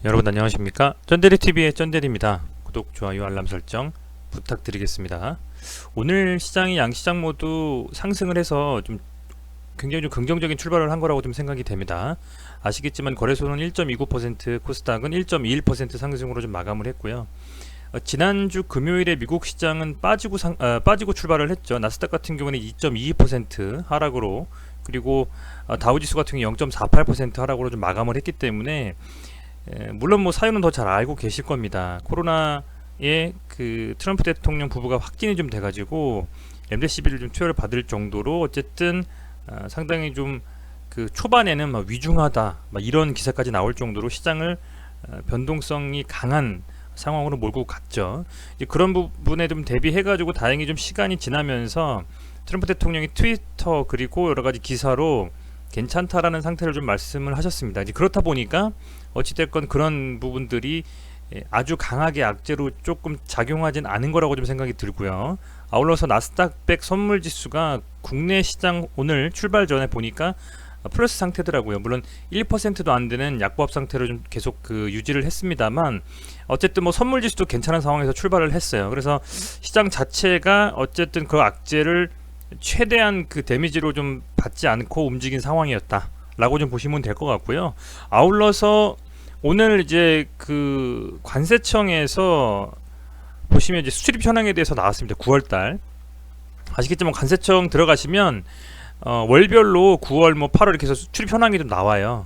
여러분 안녕하십니까? 쩐데리TV의 쩐데리입니다. 구독, 좋아요, 알람 설정 부탁드리겠습니다. 오늘 시장이 양시장 모두 상승을 해서 굉장히 좀 긍정적인 출발을 한 거라고 좀 생각이 됩니다. 아시겠지만 거래소는 1.29%, 코스닥은 1.21% 상승으로 좀 마감을 했고요. 지난주 금요일에 미국 시장은 빠지고 출발을 했죠. 나스닥 같은 경우는 2.22% 하락으로, 그리고 다우지수 같은 경우 0.48% 하락으로 좀 마감을 했기 때문에 물론 뭐 사유는 더 잘 알고 계실 겁니다. 코로나에 그 트럼프 대통령 부부가 확진이 좀 돼가지고 렘데시비를 좀 투여를 받을 정도로 어쨌든 상당히 좀 그 초반에는 막 위중하다 막 이런 기사까지 나올 정도로 시장을 변동성이 강한 상황으로 몰고 갔죠. 이제 그런 부분에 좀 대비해가지고 다행히 좀 시간이 지나면서 트럼프 대통령이 트위터 그리고 여러 가지 기사로 괜찮다라는 상태를 좀 말씀을 하셨습니다. 이제 그렇다 보니까 어찌됐건 그런 부분들이 아주 강하게 악재로 조금 작용하진 않은 거라고 좀 생각이 들고요. 아울러서 나스닥 100 선물 지수가 국내 시장 오늘 출발 전에 보니까 플러스 상태더라고요. 물론 1%도 안 되는 약보합 상태로 좀 계속 그 유지를 했습니다만 어쨌든 뭐 선물 지수도 괜찮은 상황에서 출발을 했어요. 그래서 시장 자체가 어쨌든 그 악재를 최대한 그 데미지로 좀 받지 않고 움직인 상황이었다라고 좀 보시면 될 것 같고요. 아울러서 오늘 이제 그 관세청에서 보시면 이제 수출입 현황에 대해서 나왔습니다. 9월달 아시겠지만 관세청 들어가시면 월별로 9월 뭐 8월 이렇게 해서 수출입 현황이 좀 나와요.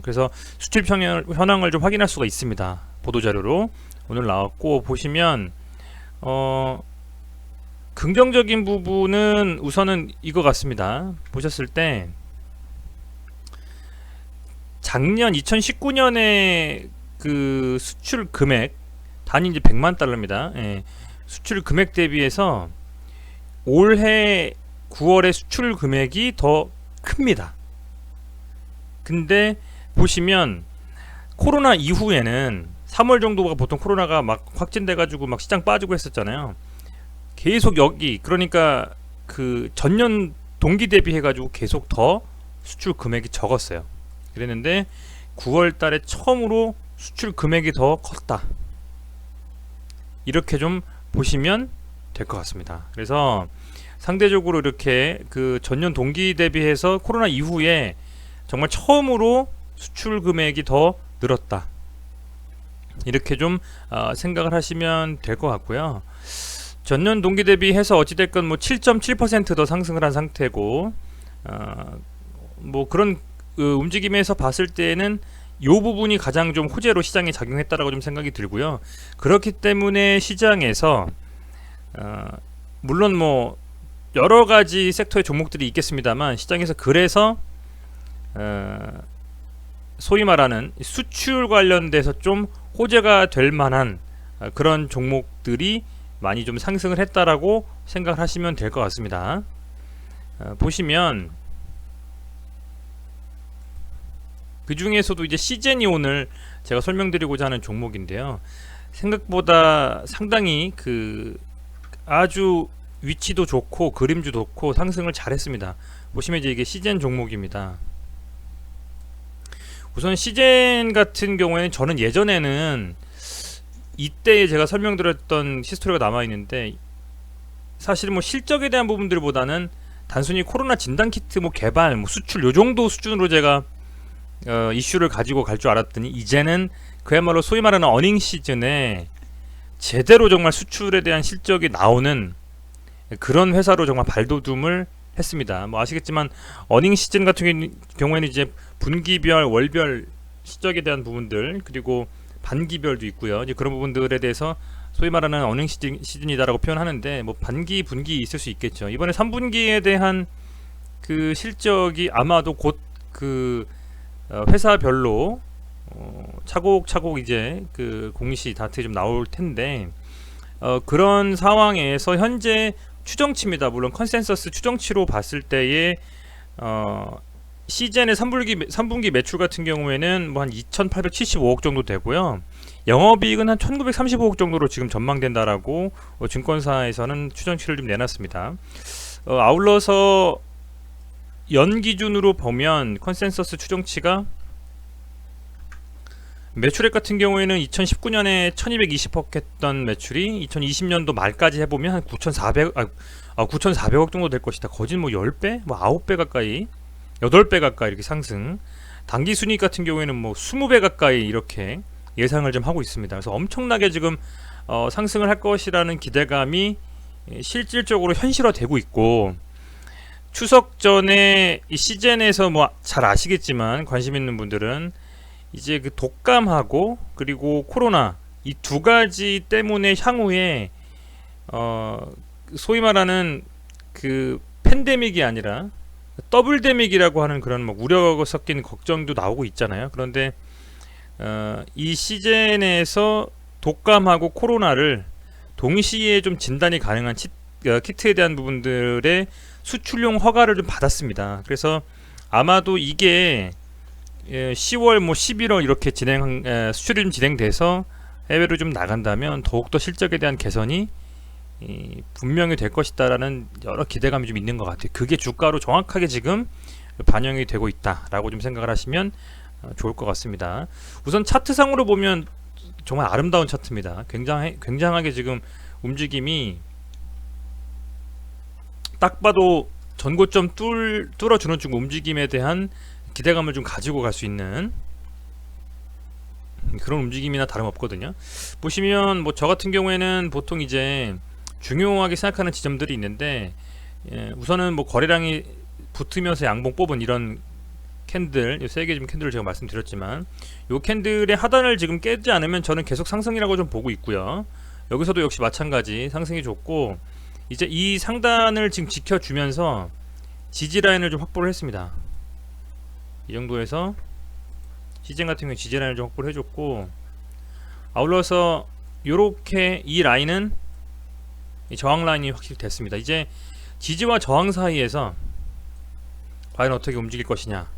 그래서 수출입 현황을 좀 확인할 수가 있습니다. 보도자료로 오늘 나왔고 보시면 긍정적인 부분은 우선은 이거 같습니다. 보셨을 때 작년 2019년에 그 수출 금액 단위 이제 100만 달러입니다. 예. 수출 금액 대비해서 올해 9월의 수출 금액이 더 큽니다. 근데 보시면 코로나 이후에는 3월 정도가 보통 코로나가 막 확진돼 가지고 막 시장 빠지고 했었잖아요. 계속 여기 그러니까 그 전년 동기 대비해 가지고 계속 더 수출 금액이 적었어요. 그랬는데 9월 달에 처음으로 수출 금액이 더 컸다. 이렇게 좀 보시면 될 것 같습니다. 그래서 상대적으로 이렇게 그 전년 동기 대비해서 코로나 이후에 정말 처음으로 수출 금액이 더 늘었다. 이렇게 좀 생각을 하시면 될 것 같고요. 전년 동기 대비해서 어찌됐건 뭐 7.7% 더 상승을 한 상태고 뭐 그런 움직임에서 봤을 때는 이 부분이 가장 좀 호재로 시장에 작용했다라고 좀 생각이 들고요. 그렇기 때문에 시장에서 물론 뭐 여러 가지 섹터의 종목들이 있겠습니다만 시장에서 그래서 소위 말하는 수출 관련돼서 좀 호재가 될 만한 그런 종목들이 많이 좀 상승을 했다라고 생각을 하시면 될 것 같습니다. 보시면 그 중에서도 이제 시젠이 오늘 제가 설명드리고자 하는 종목인데요. 생각보다 상당히 그 아주 위치도 좋고 그림도 좋고 상승을 잘했습니다. 보시면 이제 이게 시젠 종목입니다. 우선 시젠 같은 경우에는 저는 예전에는 이때 제가 설명드렸던 히스토리가 남아있는데 사실 뭐 실적에 대한 부분들보다는 단순히 코로나 진단키트 뭐 개발 뭐 수출 요정도 수준으로 제가 이슈를 가지고 갈 줄 알았더니 이제는 그야말로 소위 말하는 어닝 시즌에 제대로 정말 수출에 대한 실적이 나오는 그런 회사로 정말 발돋움을 했습니다. 뭐 아시겠지만 어닝 시즌 같은 경우에는 이제 분기별, 월별 실적에 대한 부분들 그리고 반기별도 있고요. 이제 그런 부분들에 대해서 소위 말하는 어닝 시즌이다라고 표현하는데 뭐 반기, 분기 있을 수 있겠죠. 이번에 3분기에 대한 그 실적이 아마도 곧 그 회사별로 차곡차곡 이제 그 공시 다트에 좀 나올 텐데 그런 상황에서 현재 추정치입니다. 물론 컨센서스 추정치로 봤을 때에 시즌의 3분기 매출 같은 경우에는 뭐 한 2,875억 정도 되고요. 영업이익은 한 1,935억 정도로 지금 전망된다라고 증권사에서는 추정치를 좀 내놨습니다. 아울러서 연 기준으로 보면 컨센서스 추정치가 매출액 같은 경우에는 2019년에 1220억 했던 매출이 2020년도 말까지 해보면 한 9,400억 정도 될 것이다. 거진 뭐 10배? 뭐 9배 가까이, 8배 가까이 이렇게 상승. 당기 순이익 같은 경우에는 뭐 20배 가까이 이렇게 예상을 좀 하고 있습니다. 그래서 엄청나게 지금 상승을 할 것이라는 기대감이 실질적으로 현실화되고 있고, 추석 전에 이 시즌에서 뭐 잘 아시겠지만 관심 있는 분들은 이제 그 독감하고 그리고 코로나 이 두 가지 때문에 향후에 소위 말하는 그 팬데믹이 아니라 더블데믹이라고 하는 그런 뭐 우려가 섞인 걱정도 나오고 있잖아요. 그런데 이 시즌에서 독감하고 코로나를 동시에 좀 진단이 가능한 키트에 대한 부분들의 수출용 허가를 좀 받았습니다. 그래서 아마도 이게 10월 뭐 11월 이렇게 수출이 좀 진행돼서 해외로 좀 나간다면 더욱더 실적에 대한 개선이 분명히 될 것이다라는 여러 기대감이 좀 있는 것 같아요. 그게 주가로 정확하게 지금 반영이 되고 있다라고 좀 생각을 하시면 좋을 것 같습니다. 우선 차트상으로 보면 정말 아름다운 차트입니다. 굉장하게 지금 움직임이 딱 봐도 전고점 뚫어주는 중 움직임에 대한 기대감을 좀 가지고 갈 수 있는 그런 움직임이나 다름없거든요. 보시면 뭐 저 같은 경우에는 보통 이제 중요하게 생각하는 지점들이 있는데, 우선은 뭐 거래량이 붙으면서 양봉 뽑은 이런 캔들, 이 세 개 좀 캔들을 제가 말씀드렸지만, 이 캔들의 하단을 지금 깨지 않으면 저는 계속 상승이라고 좀 보고 있고요. 여기서도 역시 마찬가지 상승이 좋고, 이제 이 상단을 지금 지켜주면서 지지라인을 좀 확보를 했습니다. 이 정도에서 시즌 같은 경우에 지지라인을 좀 확보를 해줬고, 아울러서 요렇게 이 라인은 이 저항 라인이 확실히 됐습니다. 이제 지지와 저항 사이에서 과연 어떻게 움직일 것이냐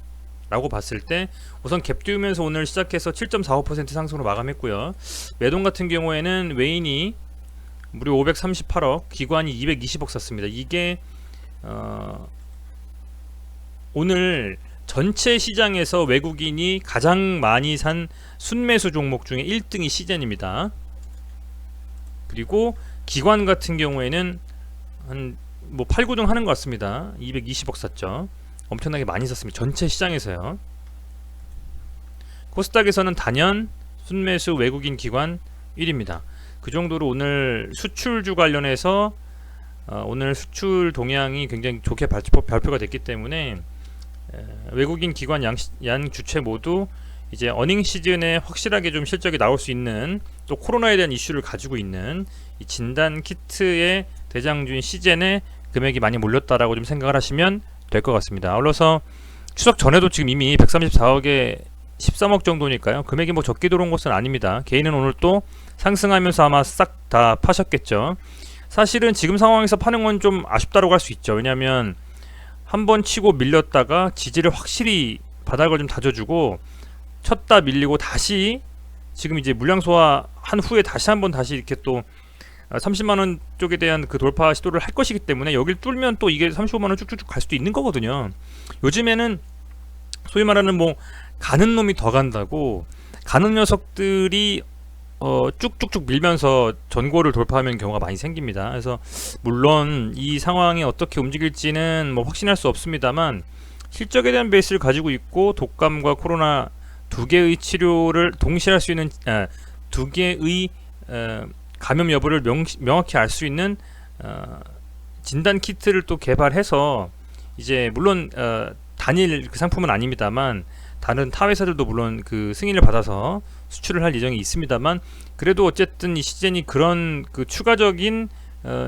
라고 봤을 때, 우선 갭 띄우면서 오늘 시작해서 7.45% 상승으로 마감했고요. 매동 같은 경우에는 외인이 무려 538억, 기관이 220억 샀습니다. 이게 오늘 전체 시장에서 외국인이 가장 많이 산 순매수 종목 중에 1등이 시젠입니다. 그리고 기관 같은 경우에는 한 뭐 8, 9등 하는 것 같습니다. 220억 샀죠. 엄청나게 많이 샀습니다. 전체 시장에서요. 코스닥에서는 단연 순매수 외국인 기관 1위입니다. 그 정도로 오늘 수출주 관련해서 오늘 수출 동향이 굉장히 좋게 발표가 됐기 때문에 외국인 기관 양 주체 모두 이제 어닝 시즌에 확실하게 좀 실적이 나올 수 있는, 또 코로나에 대한 이슈를 가지고 있는 이 진단 키트의 대장주인 시젠에 금액이 많이 몰렸다라고 좀 생각을 하시면 될 것 같습니다. 아울러서 추석 전에도 지금 이미 134억에 13억 정도니까요. 금액이 뭐 적게 들어온 것은 아닙니다. 개인은 오늘 또 상승하면서 아마 싹 다 파셨겠죠. 사실은 지금 상황에서 파는 건 좀 아쉽다고 할 수 있죠. 왜냐하면 한번 치고 밀렸다가 지지를 확실히 바닥을 좀 다져주고 쳤다 밀리고 다시 지금 이제 물량 소화한 후에 다시 한번 다시 이렇게 또 30만원 쪽에 대한 그 돌파 시도를 할 것이기 때문에 여길 뚫면 또 이게 35만원 쭉쭉쭉 갈 수도 있는 거거든요. 요즘에는 소위 말하는 뭐 가는 놈이 더 간다고, 가는 녀석들이 쭉쭉쭉 밀면서 전고를 돌파하는 경우가 많이 생깁니다. 그래서 물론 이 상황이 어떻게 움직일지는 뭐 확신할 수 없습니다만, 실적에 대한 베이스를 가지고 있고 독감과 코로나 두 개의 치료를 동시에 할 수 있는 두 개의 감염 여부를 명확히 알 수 있는 진단 키트를 또 개발해서, 이제 물론 단일 그 상품은 아닙니다만 다른 타 회사들도 물론 그 승인을 받아서 수출을 할 예정이 있습니다만, 그래도 어쨌든 이 시즌이 그런 그 추가적인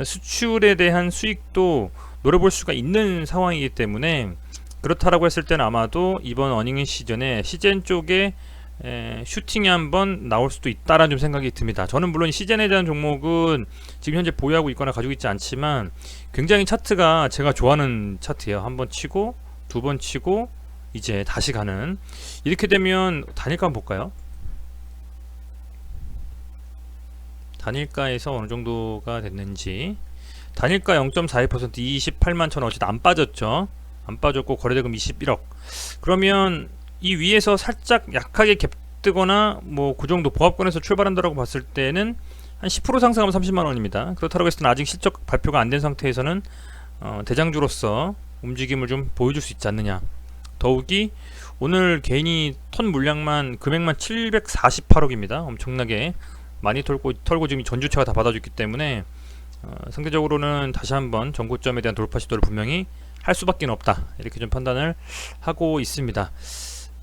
수출에 대한 수익도 노려볼 수가 있는 상황이기 때문에, 그렇다라고 했을 때는 아마도 이번 어닝 시즌에 시즌 쪽에 슈팅이 한번 나올 수도 있다라는 좀 생각이 듭니다. 저는 물론 시즌에 대한 종목은 지금 현재 보유하고 있거나 가지고 있지 않지만 굉장히 차트가 제가 좋아하는 차트예요. 한 번 치고 두 번 치고 이제 다시 가는, 이렇게 되면 단일가 한번 볼까요? 단일가에서 어느 정도가 됐는지. 단일가 0.42%, 28만 1천 원, 어쨌든 안 빠졌죠. 안 빠졌고 거래대금 21억. 그러면 이 위에서 살짝 약하게 갭 뜨거나 뭐 그 정도 보합권에서 출발한다라고 봤을 때는 한 10% 상승하면 30만 원입니다. 그렇다고 해서 아직 실적 발표가 안 된 상태에서는 대장주로서 움직임을 좀 보여줄 수 있지 않느냐. 더욱이 오늘 개인이 턴 물량만 금액만 748억입니다. 엄청나게 많이 털고 지금 전주체가 다 받아줬기 때문에 상대적으로는 다시 한번 전고점에 대한 돌파 시도를 분명히 할 수밖에 없다, 이렇게 좀 판단을 하고 있습니다.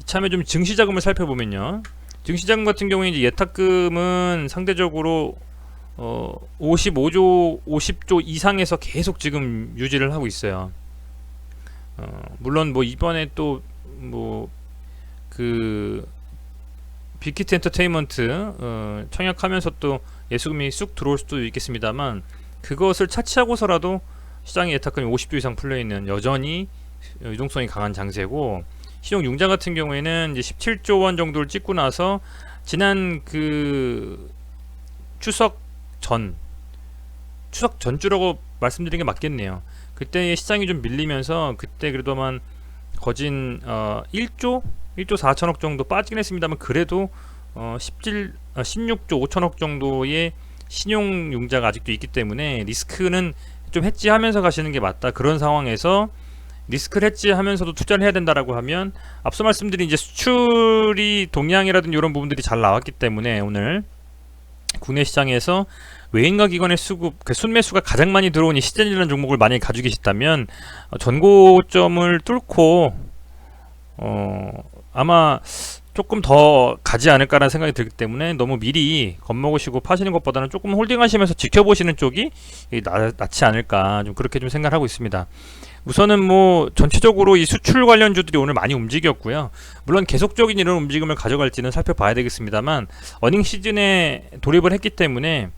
이참에 좀 증시자금을 살펴보면요, 증시자금 같은 경우에 이제 예탁금은 상대적으로 50조 이상에서 계속 지금 유지를 하고 있어요. 물론 뭐 이번에 또 뭐 그 빅히트 엔터테인먼트 청약하면서 또 예수금이 쑥 들어올 수도 있겠습니다만, 그것을 차치하고서라도 시장의 예탁금이 50조 이상 풀려있는 여전히 유동성이 강한 장세고, 신용융자 같은 경우에는 이제 17조 원 정도를 찍고 나서 지난 그 추석 전주라고 말씀드린 게 맞겠네요. 그때 시장이 좀 밀리면서 그때 그래도만 거진 1조 4천억 정도 빠지긴 했습니다만, 그래도 16조 5천억 정도의 신용융자가 아직도 있기 때문에 리스크는 좀 해지하면서 가시는 게 맞다. 그런 상황에서 리스크를 해지하면서도 투자를 해야 된다라고 하면, 앞서 말씀드린 이제 수출이 동향이라든지 이런 부분들이 잘 나왔기 때문에 오늘 국내 시장에서 외인과 기관의 수급, 그 순매수가 가장 많이 들어온 이 시젠이라는 종목을 만약에 가지고 계시다면 전고점을 뚫고 아마 조금 더 가지 않을까라는 생각이 들기 때문에, 너무 미리 겁먹으시고 파시는 것보다는 조금 홀딩하시면서 지켜보시는 쪽이 낫지 않을까, 좀 그렇게 좀 생각하고 있습니다. 우선은 뭐 전체적으로 이 수출 관련주들이 오늘 많이 움직였고요. 물론 계속적인 이런 움직임을 가져갈지는 살펴봐야 되겠습니다만, 어닝 시즌에 돌입을 했기 때문에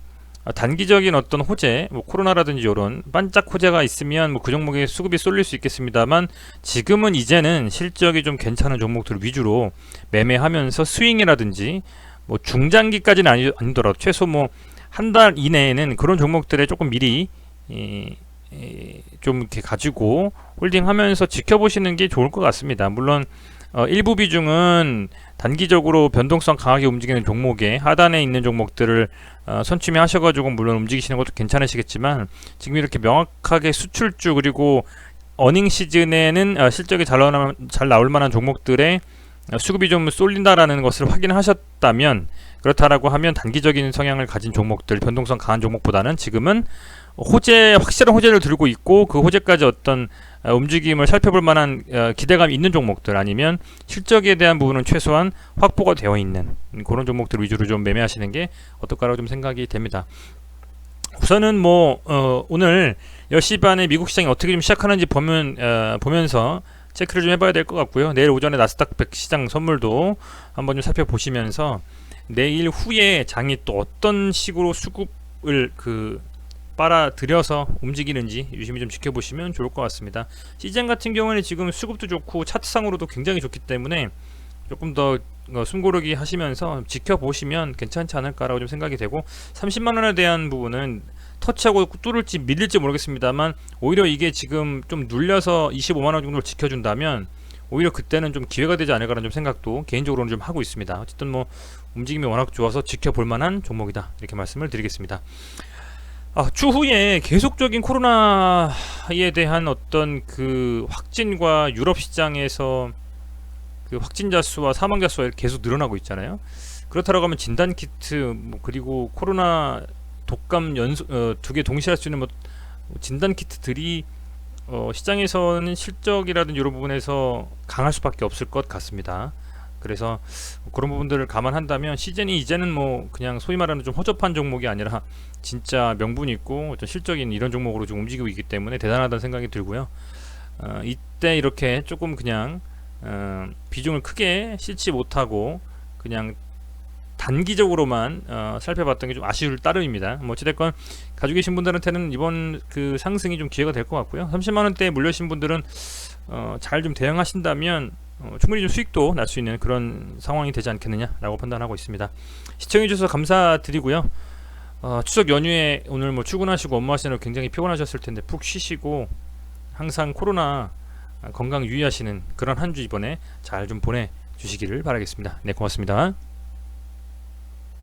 단기적인 어떤 호재, 뭐 코로나라든지 이런 반짝 호재가 있으면 뭐 그 종목에 수급이 쏠릴 수 있겠습니다만, 지금은 이제는 실적이 좀 괜찮은 종목들 위주로 매매하면서 스윙이라든지 뭐 중장기까지는 아니더라도 최소 뭐 한 달 이내에는 그런 종목들에 조금 미리 좀 이렇게 가지고 홀딩하면서 지켜보시는 게 좋을 것 같습니다. 물론 일부 비중은 단기적으로 변동성 강하게 움직이는 종목에 하단에 있는 종목들을 선취매 하셔가지고 물론 움직이시는 것도 괜찮으시겠지만, 지금 이렇게 명확하게 수출주 그리고 어닝 시즌에는 실적이 잘 나올 만한 종목들의 수급이 좀 쏠린다라는 것을 확인하셨다면, 그렇다라고 하면 단기적인 성향을 가진 종목들, 변동성 강한 종목보다는 지금은 확실한 호재를 들고 있고 그 호재까지 어떤 움직임을 살펴볼 만한 기대감이 있는 종목들, 아니면 실적에 대한 부분은 최소한 확보가 되어 있는 그런 종목들 위주로 좀 매매하시는 게 어떨까라고 좀 생각이 됩니다. 우선은 뭐 오늘 10시 반에 미국 시장이 어떻게 좀 시작하는지 보면서 체크를 좀 해봐야 될 것 같고요. 내일 오전에 나스닥 100 시장 선물도 한번 좀 살펴보시면서 내일 후에 장이 또 어떤 식으로 수급을 빨아들여서 움직이는지 유심히 좀 지켜보시면 좋을 것 같습니다. 시장 같은 경우는 지금 수급도 좋고 차트상으로도 굉장히 좋기 때문에 조금 더 숨고르기 하시면서 지켜보시면 괜찮지 않을까라고 좀 생각이 되고, 30만원에 대한 부분은 터치하고 뚫을지 밀릴지 모르겠습니다만, 오히려 이게 지금 좀 눌려서 25만원 정도를 지켜준다면 오히려 그때는 좀 기회가 되지 않을까라는 좀 생각도 개인적으로는 좀 하고 있습니다. 어쨌든 뭐 움직임이 워낙 좋아서 지켜볼 만한 종목이다, 이렇게 말씀을 드리겠습니다. 추후에 계속적인 코로나에 대한 어떤 그 확진과 유럽 시장에서 그 확진자 수와 사망자 수가 계속 늘어나고 있잖아요. 그렇다고 하면 진단키트 그리고 코로나 독감 두 개 동시에 할 수 있는 뭐 진단키트들이 시장에서는 실적이라든지 이런 부분에서 강할 수밖에 없을 것 같습니다. 그래서 그런 부분들을 감안한다면 시즌이 이제는 뭐 그냥 소위 말하는 좀 허접한 종목이 아니라 진짜 명분 있고 어떤 실적인 이런 종목으로 좀 움직이고 있기 때문에 대단하다는 생각이 들고요. 이때 이렇게 조금 그냥 비중을 크게 싣지 못하고 그냥 단기적으로만 살펴봤던 게 좀 아쉬울 따름입니다. 뭐 어찌됐건 가지고 계신 분들한테는 이번 그 상승이 좀 기회가 될 것 같고요. 30만원대에 물려신 분들은 잘 좀 대응하신다면 충분히 좀 수익도 날 수 있는 그런 상황이 되지 않겠느냐라고 판단하고 있습니다. 시청해주셔서 감사드리고요. 추석 연휴에 오늘 뭐 출근하시고 업무하시느라 굉장히 피곤하셨을 텐데 푹 쉬시고 항상 코로나 건강 유의하시는 그런 한 주 이번에 잘 좀 보내주시기를 바라겠습니다. 네, 고맙습니다.